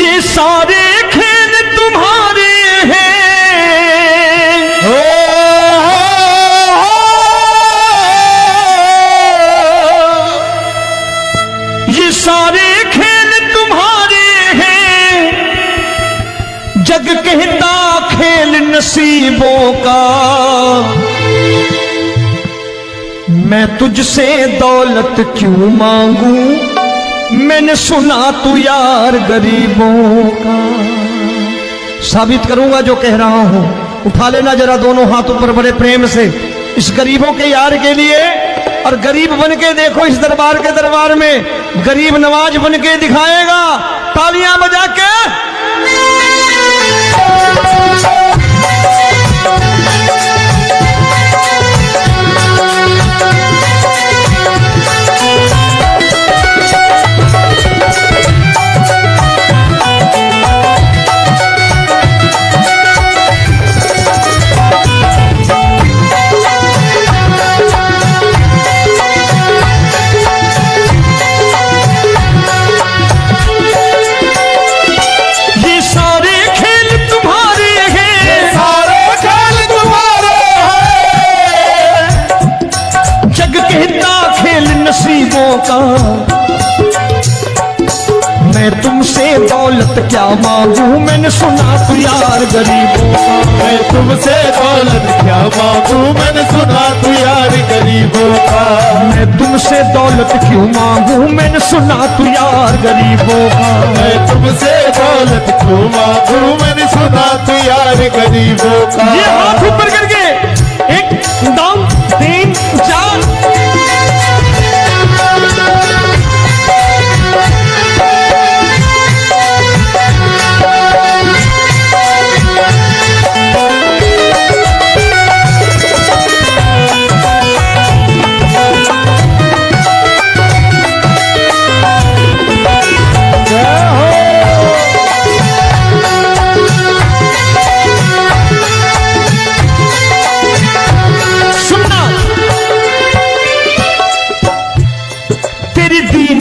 ये सारे खेल तुम्हारे हैं, ये सारे खेल तुम्हारे हैं, जग कहता खेल नसीबों का। मैं तुझसे दौलत क्यों मांगू, मैंने सुना तू यार गरीबों का। साबित करूंगा जो कह रहा हूं। उठा लेना जरा दोनों हाथों पर बड़े प्रेम से इस गरीबों के यार के लिए, और गरीब बन के देखो इस दरबार के दरबार में गरीब नवाज बन के दिखाएगा, तालियां बजा के। नसीबों का मैं तुमसे दौलत क्या मांगू, मैंने सुना तू यार गरीबों का। मैं तुमसे दौलत क्या मांगू, मैंने सुना तू यार गरीबों का। मैं तुमसे दौलत क्यों मांगू, मैंने सुना तू यार गरीबों का। मैं तुमसे दौलत क्यों मांगू, मैंने सुना तू यार गरीबों का। ये हाथ ऊपर करके 1 2 3 4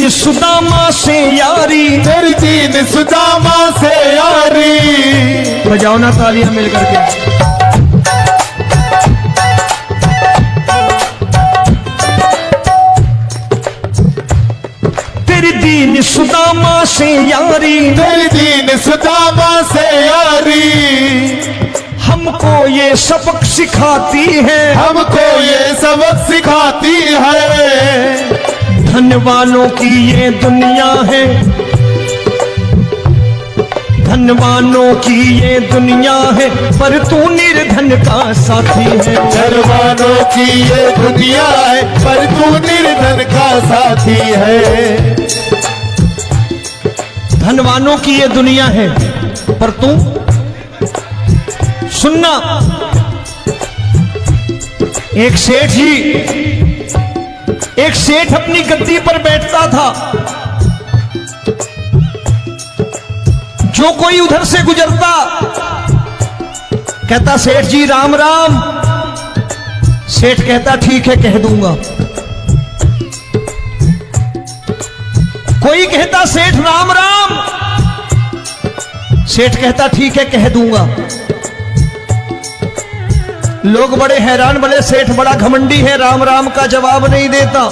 सुदामा से यारी, तेरी दीन सुदामा से यारी। बजाओ ना तालियां मिल करके। तेरी दीन सुदामा से यारी, तेरी दीन सुदामा से यारी। हमको ये सबक सिखाती है, हमको ये सबक सिखाती है। धन वालों की ये दुनिया है, धन वालों की ये दुनिया है, पर तू निर्धन का साथी है। धन वालों की ये दुनिया है, पर तू निर्धन का साथी है। धन वालों की ये दुनिया है, पर तू सुनना। एक सेठ अपनी गद्दी पर बैठता था। जो कोई उधर से गुजरता कहता सेठ जी राम राम। सेठ कहता ठीक है कह दूंगा। कोई कहता सेठ राम राम। सेठ कहता ठीक है कह दूंगा। लोग बड़े हैरान, बोले सेठ बड़ा घमंडी है, राम राम का जवाब नहीं देता,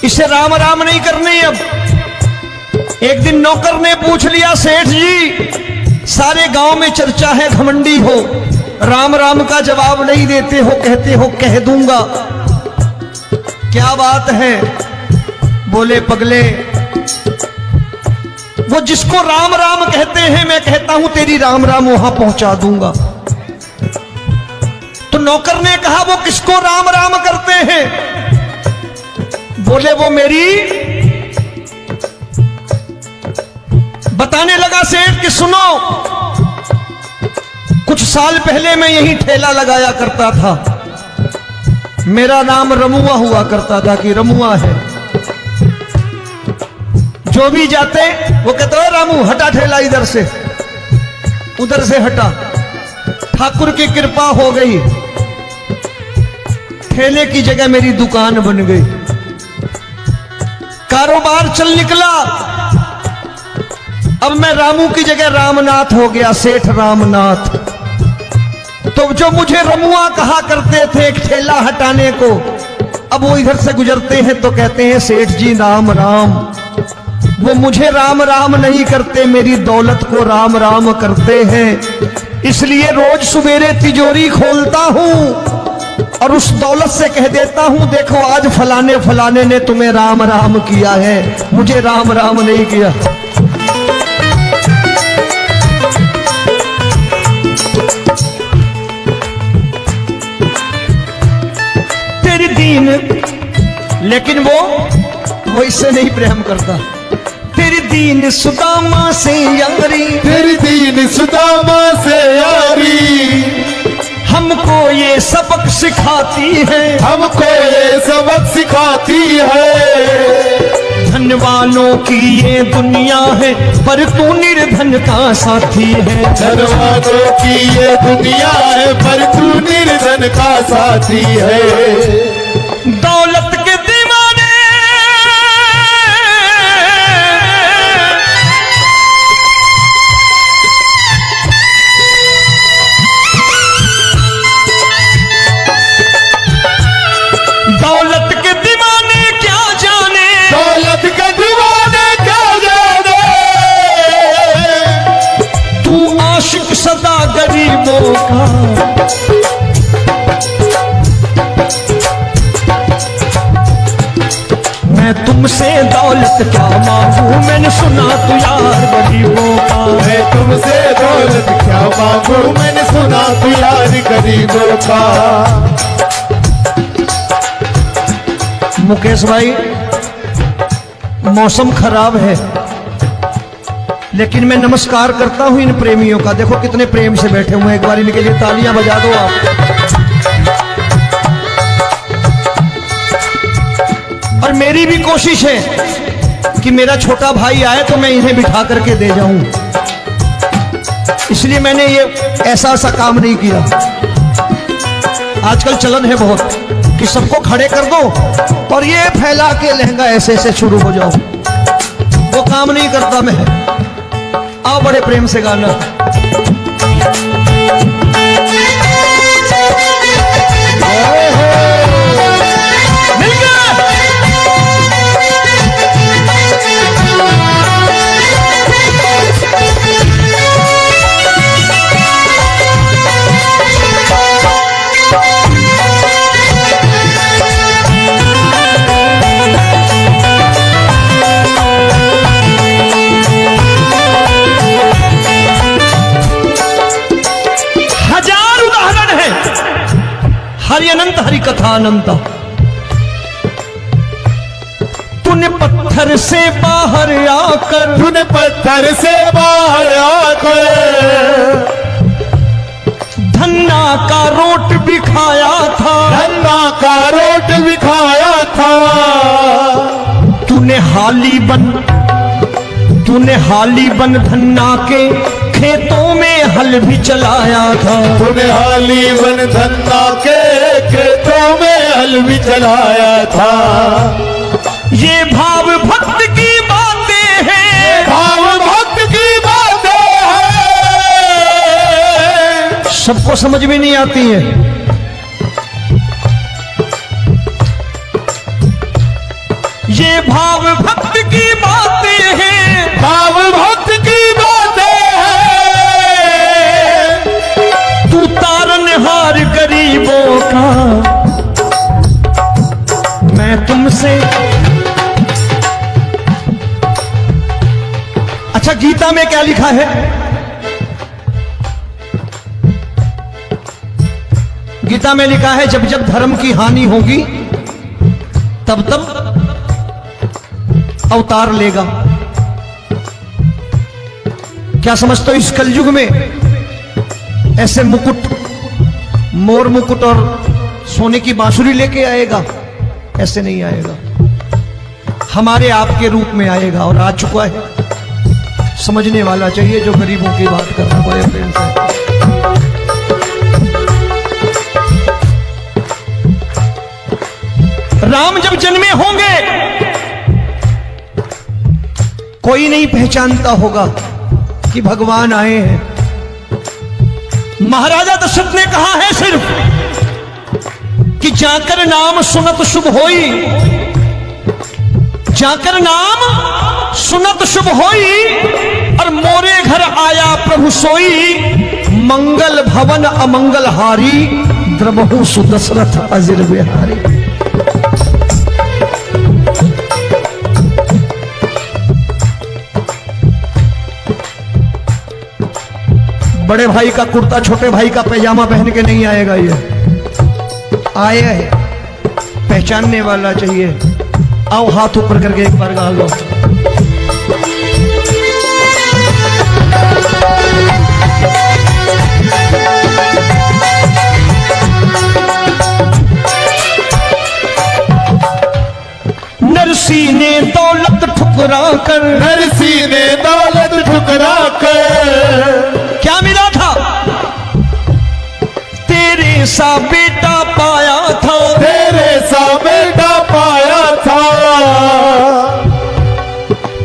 इसे राम राम नहीं करने। अब एक दिन नौकर ने पूछ लिया सेठ जी सारे गांव में चर्चा है घमंडी हो, राम राम का जवाब नहीं देते हो, कहते हो कह दूंगा, क्या बात है? बोले पगले वो जिसको राम राम कहते हैं मैं कहता हूं तेरी राम राम वहां पहुंचा दूंगा। तो नौकर ने कहा वो किसको राम राम करते हैं? बोले वो मेरी। बताने लगा सेठ कि सुनो, कुछ साल पहले मैं यही ठेला लगाया करता था, मेरा नाम रमुआ हुआ करता था कि रमुआ है। जो भी जाते वो कहते हो रामू हटा ठेला इधर से, उधर से हटा। ठाकुर की कृपा हो गई, ठेले की जगह मेरी दुकान बन गई, कारोबार चल निकला। अब मैं रामू की जगह रामनाथ हो गया, सेठ रामनाथ। तो जो मुझे रमुआ कहा करते थे एक ठेला हटाने को, अब वो इधर से गुजरते हैं तो कहते हैं सेठ जी राम राम। वो मुझे राम राम नहीं करते, मेरी दौलत को राम राम करते हैं। इसलिए रोज सवेरे तिजोरी खोलता हूं और उस दौलत से कह देता हूं, देखो आज फलाने फलाने ने तुम्हें राम राम किया है, मुझे राम राम नहीं किया। तेरी दीन, लेकिन वो इससे नहीं प्रेम करता। तेरी दीन सुदामा से यारी, तेरी दीन सुदामा से यारी, हमको ये सबक सिखाती है, हमको ये सबक सिखाती है। धन वालों की ये दुनिया है, पर तू निर्धन का साथी है। धन वालों की ये दुनिया है, पर तू निर्धन का साथी है। दौलत के दीवाने दौलत के दीवाने क्या जाने, दौलत के दीवाने क्या जाने। तू आशिक सदा गरीबों का। मैं तुमसे दौलत क्या मांगू, मैंने सुना तू यार गरीबों का। मैं तुमसे दौलत क्या मांगू, मैंने सुना तू यार गरीबों का। मुकेश भाई, मौसम खराब है, लेकिन मैं नमस्कार करता हूं इन प्रेमियों का। देखो कितने प्रेम से बैठे हुए हैं, एक बार इनके लिए तालियां बजा दो आप। और मेरी भी कोशिश है कि मेरा छोटा भाई आए तो मैं इन्हें बिठा करके दे जाऊं, इसलिए मैंने ये ऐसा काम नहीं किया। आजकल चलन है बहुत कि सबको खड़े कर दो और ये फैला के लहंगा ऐसे ऐसे शुरू हो जाओ, वो काम नहीं करता मैं। आओ बड़े प्रेम से गाना। मिल गया। हरि अनंत हरि कथा अनंत। तूने पत्थर से बाहर आकर, तूने पत्थर से बाहर आकर धन्ना का रोट भी खाया था, धन्ना का रोट भी खाया था। तूने हाली बन धन्ना के खेतों में हल भी चलाया था। तूने हाली बन धन्ना के खेतों में हल भी चलाया था। ये भाव भक्त की बातें हैं, भाव भक्त की बातें हैं, सबको समझ में नहीं आती है। ये भाव भक्त की बातें हैं, भाव भक्त की बातें हैं। तू तारनहार गरीबों का, मैं तुमसे। अच्छा, गीता में क्या लिखा है? गीता में लिखा है जब जब धर्म की हानि होगी तब तब अवतार लेगा। क्या समझते हो, इस कलयुग में ऐसे मुकुट, मोर मुकुट और सोने की बांसुरी लेके आएगा? ऐसे नहीं आएगा, हमारे आपके रूप में आएगा और आ चुका है। समझने वाला चाहिए जो गरीबों की बात करना बड़े प्रेम से। राम जब जन्मे होंगे कोई नहीं पहचानता होगा, कि भगवान आए हैं। महाराजा दशरथ ने कहा है सिर्फ कि जाकर नाम सुनत शुभ होई, जाकर नाम सुनत शुभ होई, और मोरे घर आया प्रभु सोई, मंगल भवन अमंगल हारी, द्रबहु सुदशरथ अजिर बिहारी। बड़े भाई का कुर्ता छोटे भाई का पैजामा पहन के नहीं आएगा, ये आए है पहचानने वाला चाहिए। आओ हाथ ऊपर करके एक बार गा लो। नरसी ने दौलत ठुकरा कर, नरसी ने दौलत ठुकरा कर, क्या मिला था? तेरे सा बेटा पाया था, तेरे सा बेटा पाया था।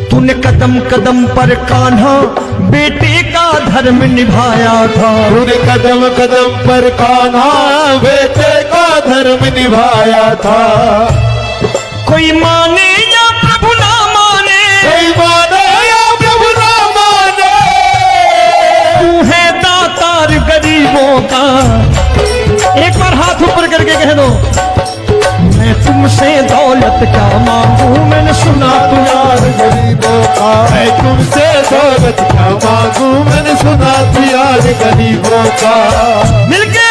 तूने कदम कदम पर कान्हा बेटे का धर्म निभाया था, तूने कदम कदम पर कान्हा बेटे का धर्म निभाया था। कोई माने या प्रभु ना माने, कोई माने या प्रभु ना माने, तू है दातार गरीबों का। एक बार हाथ ऊपर करके कह दो, मैं तुमसे दौलत क्या मांगू, मैंने सुना तू यार गरीबों का। मैं तुमसे दौलत क्या मांगू, मैंने सुना तू यार गरीबों का। मिलके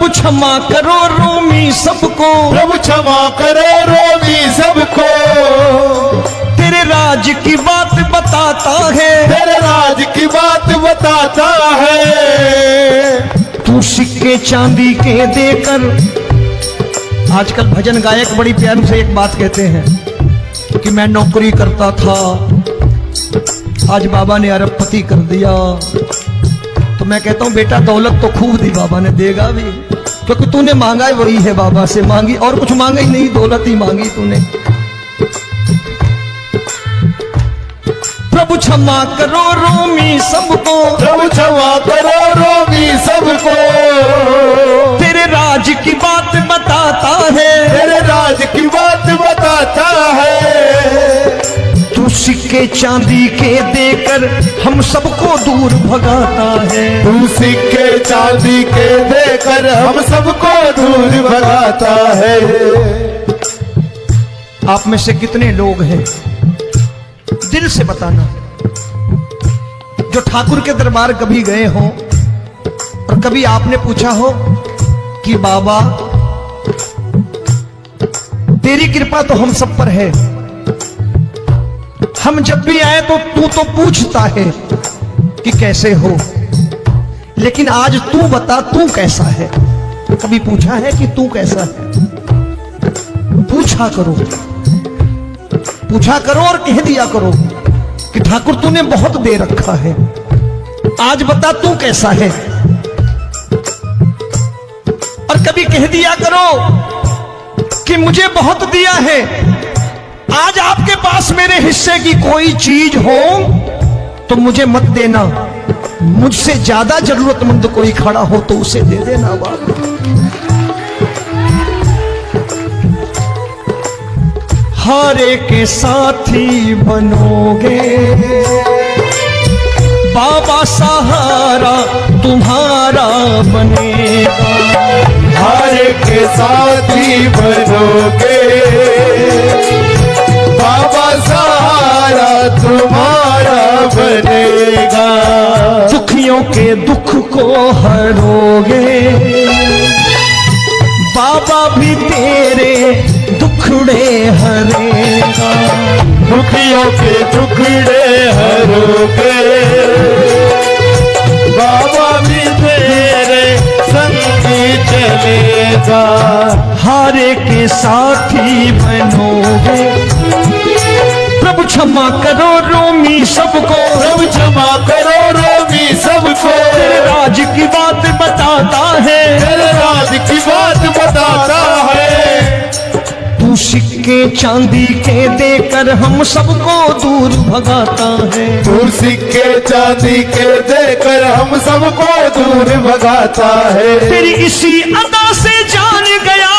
क्षमा करो रोमी सबको, प्रभु क्षमा करो रोमी सबको। तेरे राज की बात बताता है, तेरे राज की बात बताता है। तू सिक्के चांदी के देकर, आजकल भजन गायक बड़ी प्यार से एक बात कहते हैं कि मैं नौकरी करता था, आज बाबा ने अरबपति कर दिया। तो मैं कहता हूं बेटा दौलत तो खूब दी बाबा ने, देगा भी, क्योंकि तूने मांगा वही है, बाबा से मांगी, और कुछ मांगा ही नहीं, दौलत ही मांगी तूने। प्रभु क्षमा करो रोमी सबको, प्रभु क्षमा करो रोमी सबको। तेरे राज की बात बताता है, तेरे राज की बात बताता है। तू सिक्के चांदी के देकर हम सबको दूर भगाता है, तू सिक्के चांदी के देकर हम सबको दूर भगाता है। आप में से कितने लोग हैं, दिल से बताना, जो ठाकुर के दरबार कभी गए हो और कभी आपने पूछा हो कि बाबा तेरी कृपा तो हम सब पर है, हम जब भी आए तो तू तो पूछता है कि कैसे हो, लेकिन आज तू बता तू कैसा है। कभी पूछा है कि तू कैसा है? पूछा करो, पूछा करो और कह दिया करो कि ठाकुर तूने बहुत दे रखा है, आज बता तू कैसा है। और कभी कह दिया करो कि मुझे बहुत दिया है, आज आपके पास मेरे हिस्से की कोई चीज हो तो मुझे मत देना, मुझसे ज्यादा जरूरतमंद कोई खड़ा हो तो उसे दे देना बाबा। हारे के साथी बनोगे बाबा, सहारा तुम्हारा बनेगा। हारे के साथी बनोगे बाबा, सहारा तुम्हारा बनेगा। दुखियों के दुख को हरोगे बाबा, भी तेरे दुखड़े हरेगा। दुखियों के टुकड़े हरोगे। बाबा भी तेरे संगी चलेगा, हारे के साथी बनोगे। प्रभु क्षमा करो रोमी सबको, प्रभु क्षमा करो रोमी सबको। तेरे राज की बात बताता है, तेरे राज की बात बताता है। तू सिक्के चांदी के देकर हम सबको दूर भगाता है। तू सिक्के चांदी के देकर हम सबको दूर भगाता है। तेरी इसी अदा से जान गया,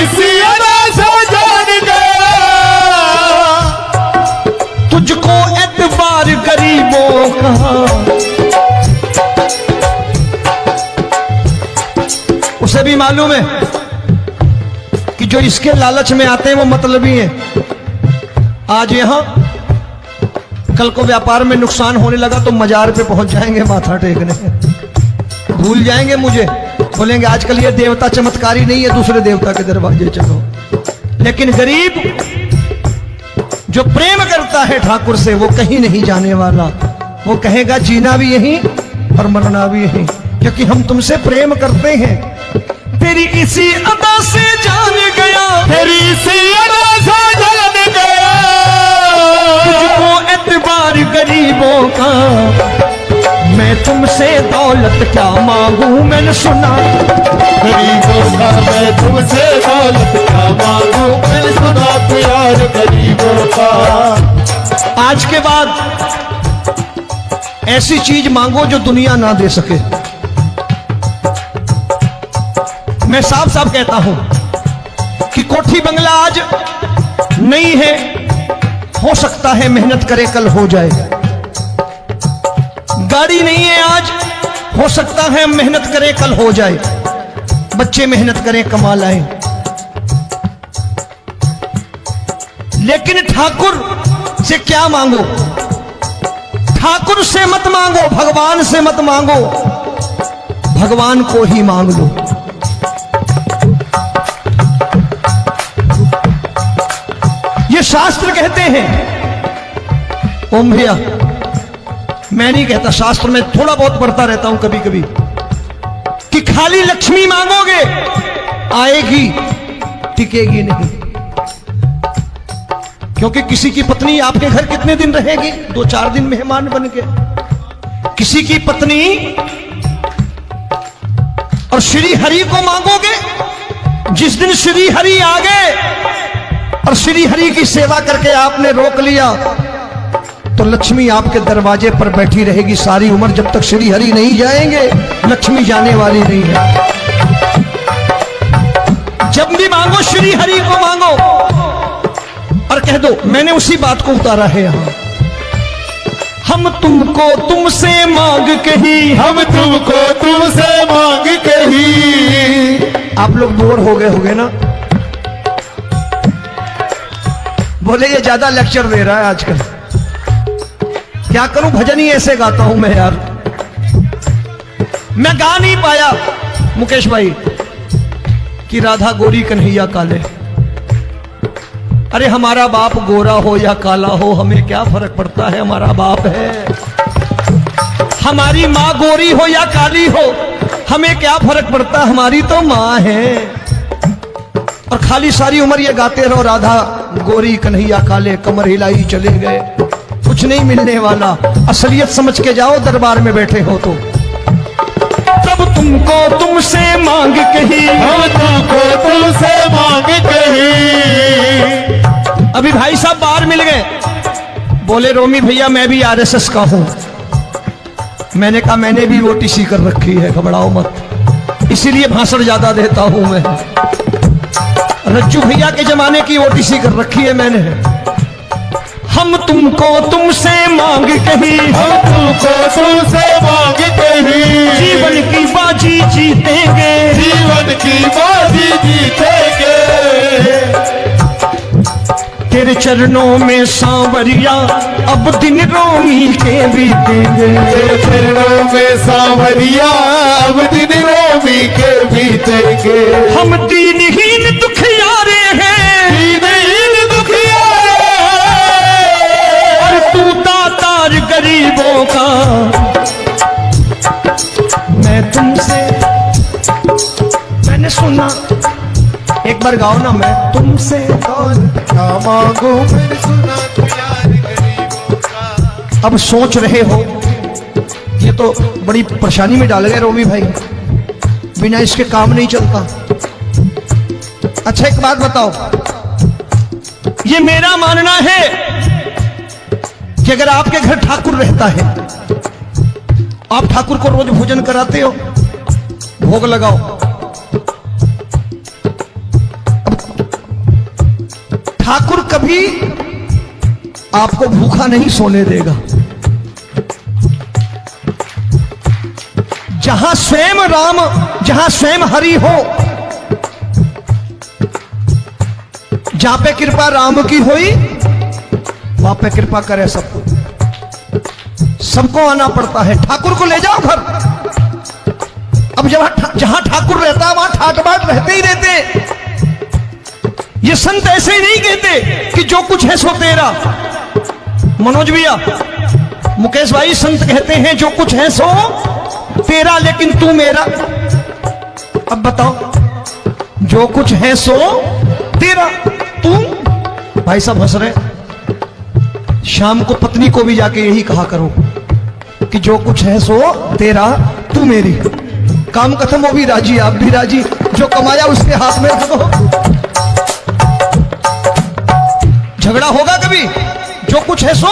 इसी अदा से जान गया, तुझको एतबार गरीबों का। उसे भी मालूम है कि जो इसके लालच में आते हैं वो मतलबी हैं। आज यहां कल को व्यापार में नुकसान होने लगा तो मजार पे पहुंच जाएंगे माथा टेकने, भूल जाएंगे मुझे, बोलेंगे आजकल ये देवता चमत्कारी नहीं है, दूसरे देवता के दरवाजे चलो। लेकिन गरीब जो प्रेम करता है ठाकुर से वो कहीं नहीं जाने वाला। वो कहेगा जीना भी यहीं और मरना भी यहीं, क्योंकि हम तुमसे प्रेम करते हैं। तेरी इसी अदा से जान गया, तेरी इसी अदा से जान गया, तुझको एतबार गरीबों का। मैं तुमसे दौलत क्या मांगू, मैंने सुना गरीबों का। मैं तुमसे दौलत क्या मांगू, मैंने सुना प्यार गरीबों का। आज के बाद ऐसी चीज मांगो जो दुनिया ना दे सके। मैं साफ साफ कहता हूं कि कोठी बंगला आज नहीं है, हो सकता है मेहनत करे कल हो जाए। गाड़ी नहीं है आज, हो सकता है मेहनत करे कल हो जाए। बच्चे मेहनत करें कमा लाएं, लेकिन ठाकुर से क्या मांगो? ठाकुर से मत मांगो, भगवान से मत मांगो, भगवान को ही मांग लो। ये शास्त्र कहते हैं। ओम भैया, मैं नहीं कहता, शास्त्र में थोड़ा बहुत पढ़ता रहता हूं कभी कभी, कि खाली लक्ष्मी मांगोगे आएगी, टिकेगी नहीं। क्योंकि किसी की पत्नी आपके घर कितने दिन रहेगी? 2-4 दिन मेहमान बन के। किसी की पत्नी और श्री हरि को मांगोगे, जिस दिन श्री हरि आ गए और श्री हरि की सेवा करके आपने रोक लिया तो लक्ष्मी आपके दरवाजे पर बैठी रहेगी सारी उम्र। जब तक श्री हरि नहीं जाएंगे लक्ष्मी जाने वाली नहीं है। जब भी मांगो श्री हरि को मांगो और कह दो मैंने उसी बात को उतारा है यहां। हम तुमको तुमसे मांग कही, हम तुमको तुमसे मांग कही। आप लोग बोर हो गए होंगे ना? बोले ये ज्यादा लेक्चर दे रहा है आजकल। क्या करूं, भजन ही ऐसे गाता हूं मैं यार। मैं गा नहीं पाया मुकेश भाई कि राधा गोरी कन्हैया काले। अरे हमारा बाप गोरा हो या काला हो हमें क्या फर्क पड़ता है, हमारा बाप है। हमारी माँ गोरी हो या काली हो हमें क्या फर्क पड़ता, हमारी तो माँ है। और खाली सारी उम्र ये गाते रहो राधा गोरी कन्हैया काले, कमर हिलाई चले गए, कुछ नहीं मिलने वाला। असलियत समझ के जाओ दरबार में बैठे हो तो। तब तुमको तुमसे मांग कही, हम तुमको तुमसे मांग कही। अभी भाई साहब बाहर मिल गए, बोले रोमी भैया मैं भी आरएसएस का हूं। मैंने कहा मैंने भी ओटीसी कर रखी है, घबराओ मत, इसीलिए भाषण ज्यादा देता हूं मैं। रज्जू भैया के जमाने की ओटीसी कर रखी है मैंने। हम तुमको तुमसे मांग कही, हम तुमको तुमसे मांग कही। जीवन की बाजी जीतेंगे, जीवन की बाजी जीतेंगे। तेरे चरणों में सांवरिया अब दिन रोमी के बीतेंगे। तेरे चरणों में सांवरिया अब दिन रोमी के बीतेंगे। हम दीनहीन दुखियारे हैं, दीनहीन दुखियारे हैं। बार गाओ ना। मैं तुमसे दौलत क्या मांगू मैंने सुना तू यार गरीबों का। अब सोच रहे हो ये तो बड़ी परेशानी में डाल गए रोमी भाई, बिना इसके काम नहीं चलता। अच्छा एक बात बताओ, ये मेरा मानना है कि अगर आपके घर ठाकुर रहता है, आप ठाकुर को रोज भोजन कराते हो, भोग लगाओ, ठाकुर कभी आपको भूखा नहीं सोने देगा। जहां स्वयं राम, जहां स्वयं हरि हो, जहां पे कृपा राम की हुई वहां पे कृपा करे सबको, सबको आना पड़ता है। ठाकुर को ले जाओ घर। अब जहां ठाकुर रहता है वहां ठाट बाट रहते ही रहते। ये संत ऐसे ही नहीं कहते कि जो कुछ है सो तेरा। मनोज भैया, मुकेश भाई, संत कहते हैं जो कुछ है सो तेरा लेकिन तू मेरा। अब बताओ, जो कुछ है सो तेरा, तू। भाई साहब हंस रहे। शाम को पत्नी को भी जाके यही कहा करो कि जो कुछ है सो तेरा, तू मेरी। काम खत्म, वो भी राजी, आप भी राजी, जो कमाया उसके हाथ में रख दो। झगड़ा होगा कभी? जो कुछ है सो